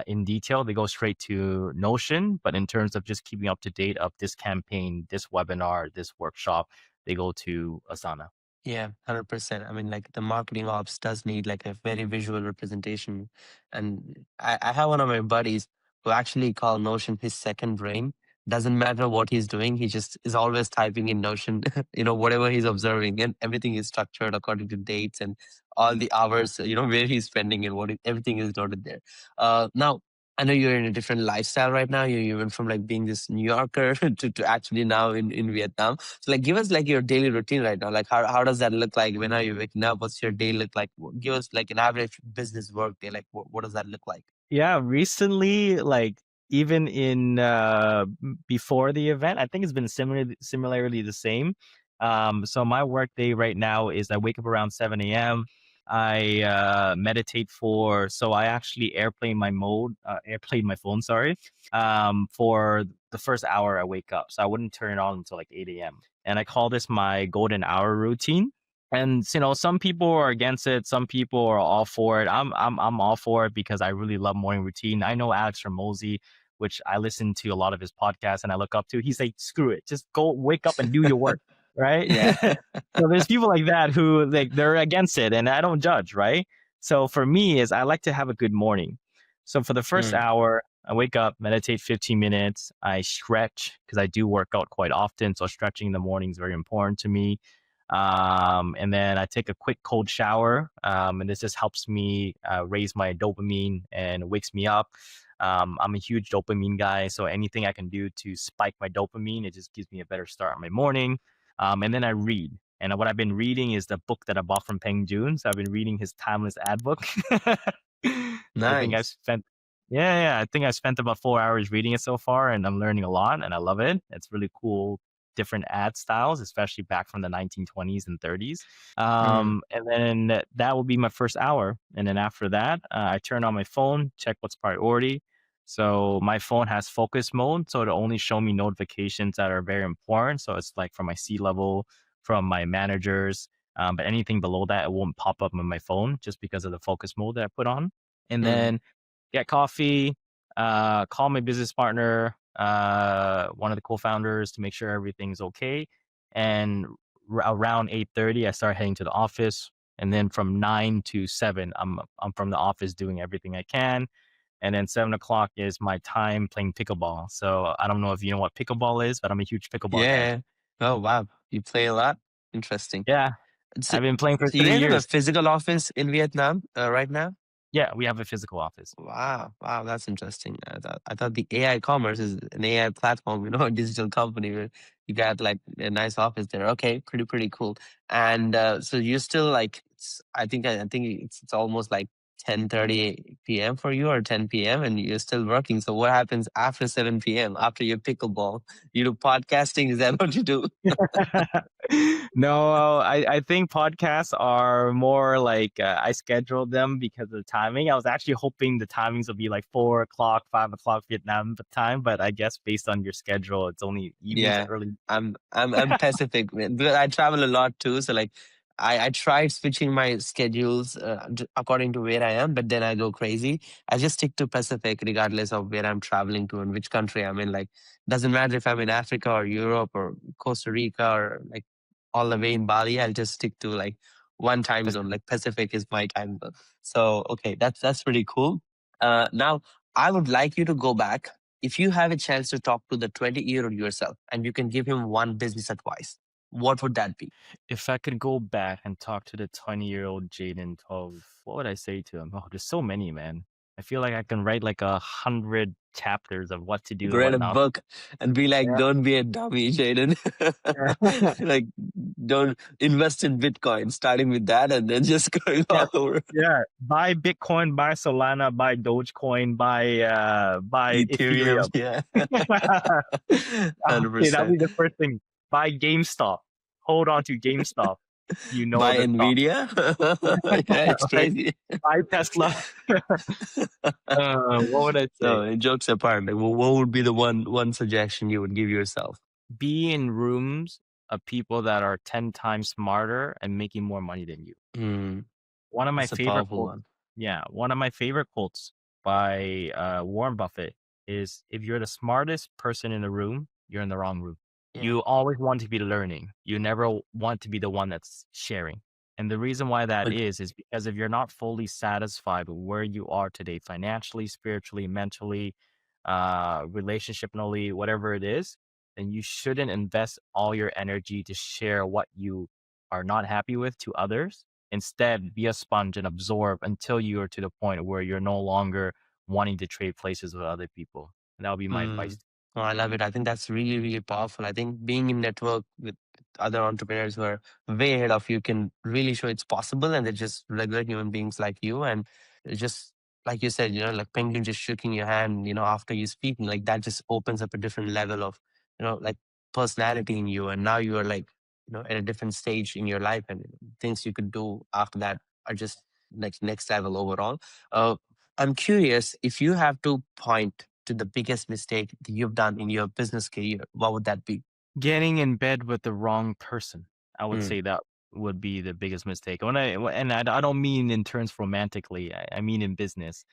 in detail, they go straight to Notion. But in terms of just keeping up to date of this campaign, this webinar, this workshop, they go to Asana. Yeah, 100%. I mean, like the marketing ops does need like a very visual representation. And I have one of my buddies who actually call Notion his second brain. Doesn't matter what he's doing, he just is always typing in Notion, whatever he's observing, and everything is structured according to dates and all the hours, where he's spending and everything is noted there. Now, I know you're in a different lifestyle right now. You went from like being this New Yorker to actually now in Vietnam. So like give us like your daily routine right now. Like how does that look like? When are you waking up? What's your day look like? Give us like an average business work day. Like what does that look like? Yeah, recently, like even in before the event, I think it's been similarly the same. So my work day right now is I wake up around 7 a.m. I meditate so I actually airplane my phone, sorry, for the first hour I wake up. So I wouldn't turn it on until like 8 a.m. And I call this my golden hour routine. And some people are against it, some people are all for it. I'm all for it because I really love morning routine. I know Alex Ramosi, which I listen to a lot of his podcasts and I look up to. He's like, screw it, just go wake up and do your work, right? Yeah. So there's people like that who like they're against it, and I don't judge, right? So for me, is I like to have a good morning. So for the first Mm, hour, I wake up, meditate 15 minutes. I stretch because I do work out quite often. So stretching in the morning is very important to me. And then I take a quick cold shower, and this just helps me raise my dopamine and wakes me up. I'm a huge dopamine guy, so anything I can do to spike my dopamine, it just gives me a better start on my morning. And then I read. And what I've been reading is the book that I bought from Peng Joon. So I've been reading his Timeless Ad book. I think I've nice. spent, yeah, I think I spent about 4 hours reading it so far, and I'm learning a lot, and I love it. It's really cool, different ad styles, especially back from the 1920s and 30s. Mm, And then that will be my first hour, and then after that, I turn on my phone, check what's priority. So my phone has focus mode, so it'll only show me notifications that are very important. So it's like from my C level, from my managers, but anything below that, it won't pop up on my phone just because of the focus mode that I put on. And mm, then get coffee, call my business partner, one of the co-founders, to make sure everything's okay. And around 8:30, I start heading to the office. And then from 9 to 7, I'm from the office doing everything I can. And then 7 o'clock is my time playing pickleball. So I don't know if you know what pickleball is, but I'm a huge pickleball guy. yeah. Oh wow. You play a lot? Interesting. Yeah, So, I've been playing for so you three guys have a years. physical office in Vietnam right now? Yeah, we have a physical office. Wow, wow, that's interesting. I thought the AI commerce is an AI platform, a digital company where you got like a nice office there. Okay, pretty cool. And so you're still like, I think it's almost like 10:30 p.m. for you or 10 p.m. and you're still working. So what happens after 7 p.m. after your pickleball? You do podcasting? Is that what you do? No, I think podcasts are more like I scheduled them because of the timing. I was actually hoping the timings would be like 4 o'clock, 5 o'clock Vietnam time, but I guess based on your schedule, it's only evenings or Yeah, early. I'm Pacific man, because I travel a lot too. So like, I tried switching my schedules according to where I am, but then I go crazy. I just stick to Pacific regardless of where I'm traveling to and which country I'm in. Like, doesn't matter if I'm in Africa or Europe or Costa Rica or like all the way in Bali. I'll just stick to like one time zone. Like Pacific is my time zone. So okay, that's pretty cool. Now I would like you to go back if you have a chance to talk to the 20-year-old yourself and you can give him one business advice, what would that be? If I could go back and talk to the 20-year-old Jaden 12, what would I say to him? Oh, there's so many, man. I feel like I can write like 100 chapters of what to do and Read what a not. book and be like, don't be a dummy, Jaden. Yeah. Like, don't invest in Bitcoin, starting with that and then just going Yeah, all over yeah. Buy Bitcoin, buy Solana, buy Dogecoin, buy Ethereum. Ethereum. Yeah. Okay, that'll 100%. be the first thing. Buy GameStop. Hold on to GameStop. You know Buy the stock. Nvidia. Yeah, it's Right? crazy. Buy Tesla. What would I say? So, jokes apart, like, what would be the one suggestion you would give yourself? Be in rooms of people that are 10 times smarter and making more money than you. Mm, One of my that's a favorite powerful quotes, one. yeah, one of my favorite quotes by Warren Buffett is, if you're the smartest person in the room, you're in the wrong room. Yeah. You always want to be learning. You never want to be the one that's sharing. And the reason why that Like, is because if you're not fully satisfied with where you are today, financially, spiritually, mentally, relationshipally, whatever it is, then you shouldn't invest all your energy to share what you are not happy with to others. Instead, be a sponge and absorb until you are to the point where you're no longer wanting to trade places with other people. And that would be my advice. Mm. Oh, I love it. I think that's really, really powerful. I think being in network with other entrepreneurs who are way ahead of you can really show it's possible, and they're just regular human beings like you. And it's just like you said, like penguin just shaking your hand, after you speaking, like that just opens up a different level of, like personality in you. And now you are like, at a different stage in your life, and things you could do after that are just like next level overall. Uh, I'm curious, if you have to point to the biggest mistake that you've done in your business career, what would that be? Getting in bed with the wrong person. I would Mm, say that would be the biggest mistake. I don't mean in terms romantically. I mean in business.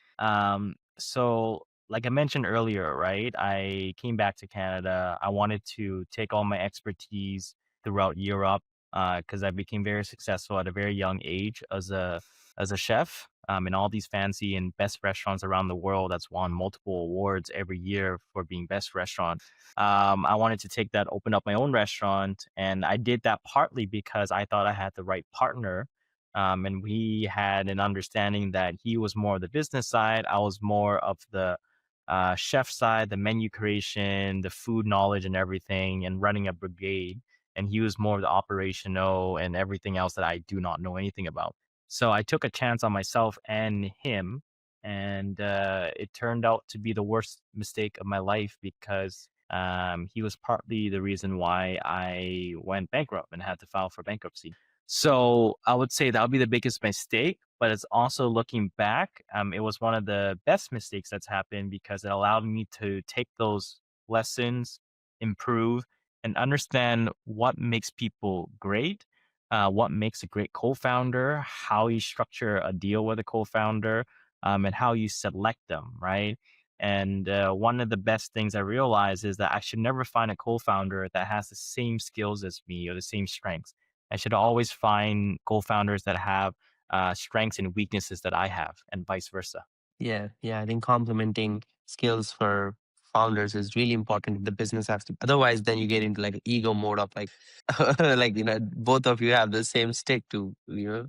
So like I mentioned earlier, right? I came back to Canada. I wanted to take all my expertise throughout Europe because I became very successful at a very young age as a chef in all these fancy and best restaurants around the world. That's won multiple awards every year for being best restaurant. I wanted to take that, open up my own restaurant, and I did that partly because I thought I had the right partner, and we had an understanding that he was more of the business side, I was more of the chef side, the menu creation, the food knowledge, and everything, and running a brigade. And he was more of the operational and everything else that I do not know anything about. So I took a chance on myself and him, and it turned out to be the worst mistake of my life because he was partly the reason why I went bankrupt and had to file for bankruptcy. So I would say that would be the biggest mistake, but it's also looking back, it was one of the best mistakes that's happened because it allowed me to take those lessons, improve, and understand what makes people great, what makes a great co-founder, how you structure a deal with a co-founder, and how you select them, right? And one of the best things I realized is that I should never find a co-founder that has the same skills as me or the same strengths. I should always find co-founders that have strengths and weaknesses that I have, and vice versa. yeah, yeah. I think complementing skills for founders is really important. The business has to. Otherwise, then you get into like ego mode of like, like both of you have the same stick to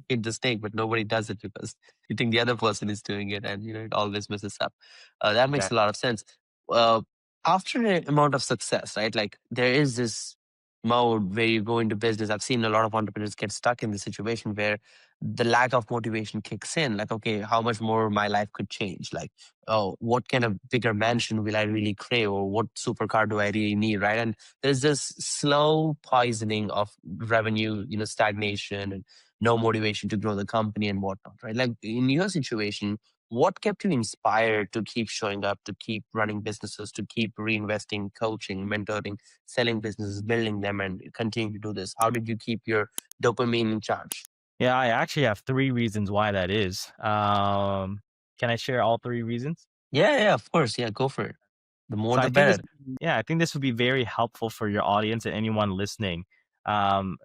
hit the snake, but nobody does it because you think the other person is doing it, and it always messes up. That makes a lot of sense. Uh, After an amount of success, right? Like there is this mode where you go into business. I've seen a lot of entrepreneurs get stuck in the situation where the lack of motivation kicks in. Like, okay, how much more my life could change? Like, oh, what kind of bigger mansion will I really crave, or what supercar do I really need, right? And there's this slow poisoning of revenue, stagnation, and no motivation to grow the company and whatnot, right? Like in your situation, what kept you inspired to keep showing up, to keep running businesses, to keep reinvesting, coaching, mentoring, selling businesses, building them, and continue to do this? How did you keep your dopamine in charge? Yeah, I actually have three reasons why that is. Can I share all three reasons? Yeah, yeah, of course. Yeah, go for it. The more So the better. I think this would be very helpful for your audience and anyone listening.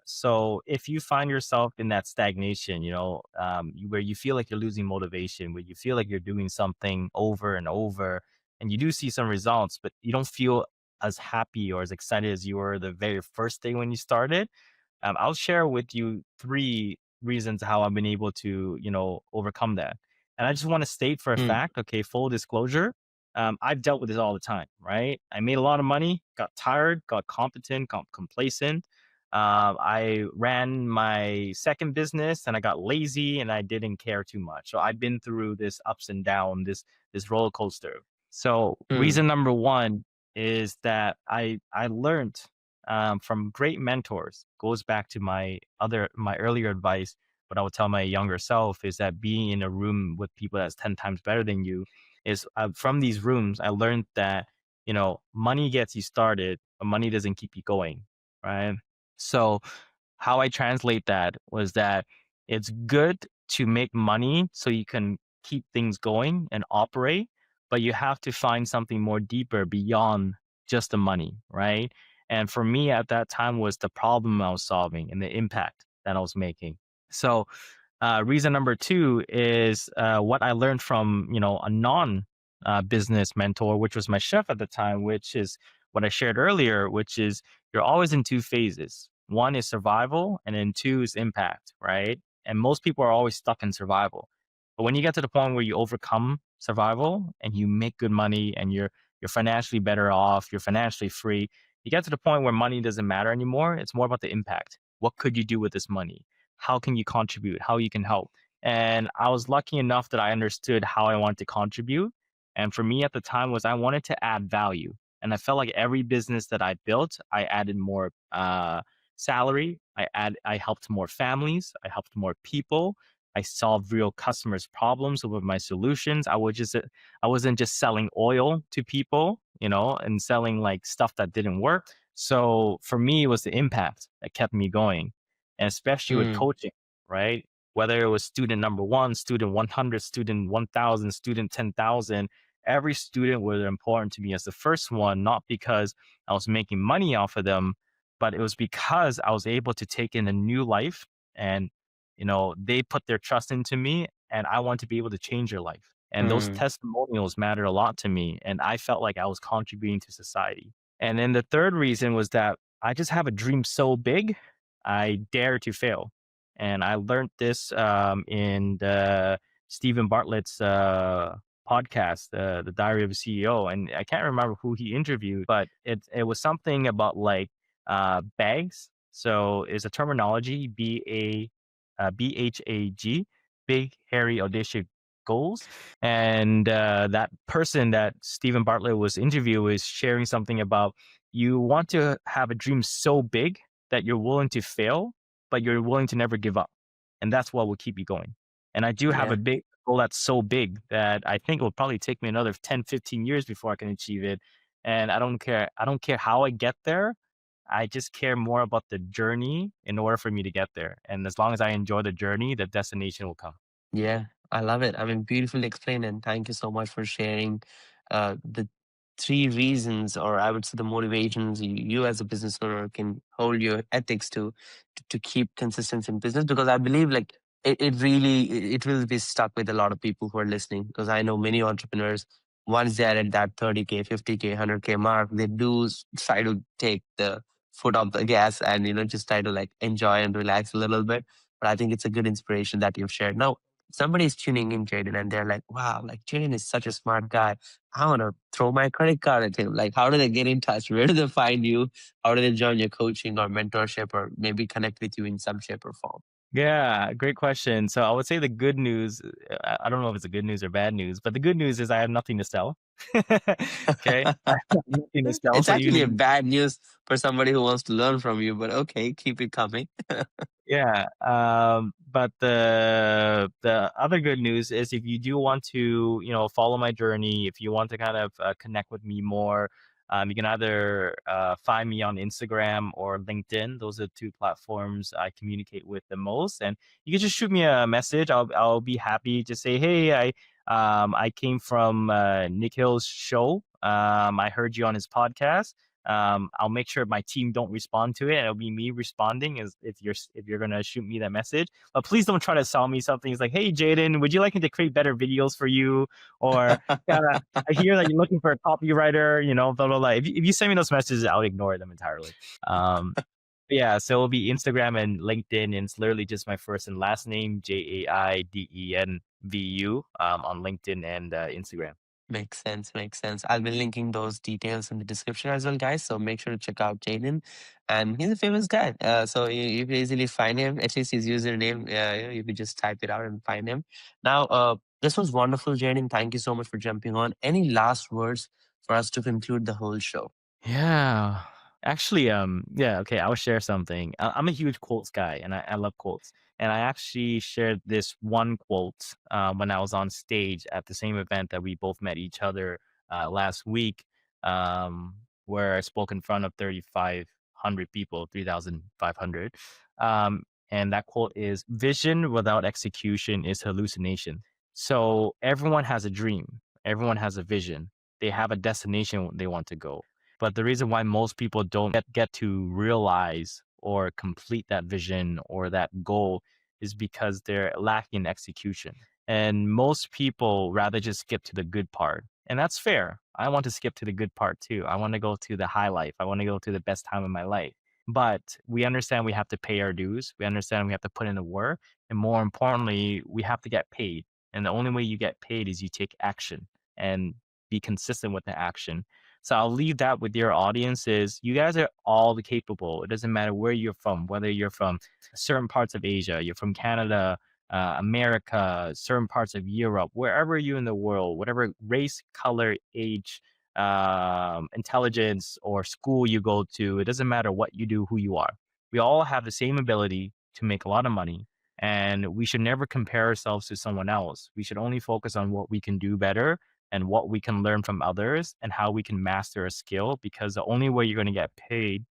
So if you find yourself in that stagnation, where you feel like you're losing motivation, where you feel like you're doing something over and over, and you do see some results, but you don't feel as happy or as excited as you were the very first day when you started, I'll share with you three reasons how I've been able to, overcome that. And I just want to state for a Mm, fact, okay, full disclosure, I've dealt with this all the time, right? I made a lot of money, got tired, got competent, got complacent. I ran my second business and I got lazy and I didn't care too much. So I've been through this ups and down, this roller coaster. So mm, reason number one is that I learned from great mentors. Goes back to my earlier advice. What I would tell my younger self is that being in a room with people that's 10 times better than you is from these rooms, I learned that, money gets you started, but money doesn't keep you going. Right. So how I translate that was that it's good to make money so you can keep things going and operate, but you have to find something more deeper beyond just the money. Right. And for me at that time was the problem I was solving and the impact that I was making. So reason number two is what I learned from a non business mentor, which was my chef at the time, which is what I shared earlier, which is you're always in two phases. One is survival, and then two is impact, right? And most people are always stuck in survival. But when you get to the point where you overcome survival and you make good money and you're financially better off, you're financially free, you get to the point where money doesn't matter anymore. It's more about the impact. What could you do with this money? How can you contribute? How you can help? And I was lucky enough that I understood how I wanted to contribute. And for me at the time was I wanted to add value. And I felt like every business that I built, I added more salary. I helped more families. I helped more people. I solved real customers' problems with my solutions. I wasn't just selling oil to people, and selling like stuff that didn't work. So for me, it was the impact that kept me going, and especially with Mm, coaching, right? Whether it was student number one, student 100, student 1,000, student 10,000, every student was important to me as the first one, not because I was making money off of them, but it was because I was able to take in a new life and they put their trust into me and I want to be able to change their life. And those mm, testimonials mattered a lot to me. And I felt like I was contributing to society. And then the third reason was that I just have a dream so big, I dare to fail. And I learned this in the Stephen Bartlett's podcast, the Diary of a CEO. And I can't remember who he interviewed, but it was something about like bags. So is a terminology BHAG, big, hairy, audacious goals. And that person that Stephen Bartlett was interviewing was sharing something about you want to have a dream so big that you're willing to fail, but you're willing to never give up. And that's what will keep you going. And I do have a yeah. big goal that's so big that I think it will probably take me another 10, 15 years before I can achieve it. And I don't care. I don't care how I get there. I just care more about the journey in order for me to get there. And as long as I enjoy the journey, the destination will come. Yeah, I love it. I mean, beautifully explained, and thank you so much for sharing the three reasons, or I would say the motivations you as a business owner can hold your ethics to keep consistency in business. Because I believe, like, it really it will be stuck with a lot of people who are listening. Because I know many entrepreneurs, once they're at that 30K, 50K, 100K mark, they do try to take the foot off the gas and just try to like enjoy and relax a little bit. But I think it's a good inspiration that you've shared. Now, somebody's tuning in, Jaden, and they're like, wow, like Jaden is such a smart guy. I want to throw my credit card at him. Like, how do they get in touch? Where do they find you? How do they join your coaching or mentorship or maybe connect with you in some shape or form? Yeah, great question. So I would say the good news, I don't know if it's a good news or bad news, but the good news is I have nothing to sell. Okay. I have nothing to sell. It's So actually a even bad news for somebody who wants to learn from you, but okay, keep it coming. Yeah, but the other good news is if you do want to, follow my journey, if you want to kind of connect with me more, you can either find me on Instagram or LinkedIn. Those are the two platforms I communicate with the most. And you can just shoot me a message. I'll be happy to say, hey, I came from Nikhil's show. I heard you on his podcast. I'll make sure my team don't respond to it. And it'll be me responding as if you're gonna shoot me that message. But please don't try to sell me something. It's like, hey Jaden, would you like me to create better videos for you? Or yeah, I hear that you're looking for a copywriter, blah blah blah. If you send me those messages, I'll ignore them entirely. Um, yeah, so it'll be Instagram and LinkedIn, and it's literally just my first and last name, Jaidenvu, on LinkedIn and Instagram. Makes sense. Makes sense. I'll be linking those details in the description as well, guys. So make sure to check out Jaden. And he's a famous guy. So you can easily find him. At least his username, you could just type it out and find him. Now, this was wonderful, Jaden. Thank you so much for jumping on. Any last words for us to conclude the whole show? Yeah. Actually, yeah, okay, I'll share something. I'm a huge quotes guy and I love quotes. And I actually shared this one quote when I was on stage at the same event that we both met each other last week, where I spoke in front of 3,500 people, 3,500. And that quote is vision without execution is hallucination. So everyone has a dream, everyone has a vision, they have a destination they want to go, but the reason why most people don't get to realize or complete that vision or that goal is because they're lacking in execution. And most people rather just skip to the good part. And that's fair. I want to skip to the good part too. I want to go to the high life. I want to go to the best time of my life. But we understand we have to pay our dues. We understand we have to put in the work. And more importantly, we have to get paid. And the only way you get paid is you take action and be consistent with the action. So I'll leave that with your audience is you guys are all capable. It doesn't matter where you're from, whether you're from certain parts of Asia, you're from Canada, America, certain parts of Europe, wherever you're in the world, whatever race, color, age, intelligence, or school you go to, it doesn't matter what you do, who you are. We all have the same ability to make a lot of money. And we should never compare ourselves to someone else. We should only focus on what we can do better and what we can learn from others and how we can master a skill, because the only way you're going to get paid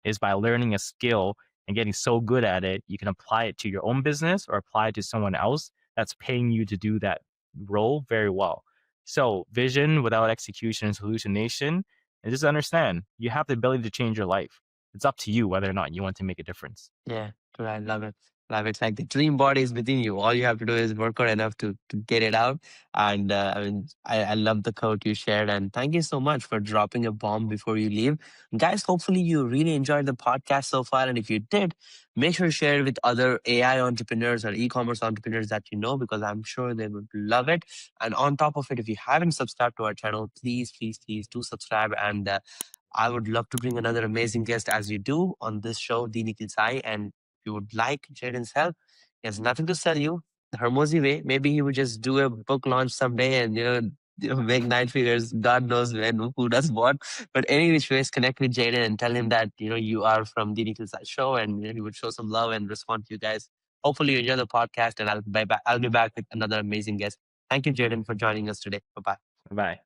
is by learning a skill and getting so good at it, you can apply it to your own business or apply it to someone else that's paying you to do that role very well. So vision without execution is hallucination. And just understand, you have the ability to change your life. It's up to you whether or not you want to make a difference. Yeah, true. I love it. Love it. It's like the dream body is within you. All you have to do is work hard enough to get it out. And I mean, I love the quote you shared. And thank you so much for dropping a bomb before you leave. Guys, hopefully you really enjoyed the podcast so far. And if you did, make sure to share it with other AI entrepreneurs or e-commerce entrepreneurs that you know, because I'm sure they would love it. And on top of it, if you haven't subscribed to our channel, please, please, please do subscribe. And I would love to bring another amazing guest as you do on this show, the Nikhil Sai. And if you would like Jaiden's help, he has nothing to sell you the Hermosi way. Maybe he would just do a book launch someday and, make nine figures. God knows when, who does what. But any which ways, connect with Jaiden and tell him that, you are from the Nikhil Sai Show, and he would show some love and respond to you guys. Hopefully you enjoy the podcast, and I'll be back with another amazing guest. Thank you, Jaiden, for joining us today. Bye-bye. Bye.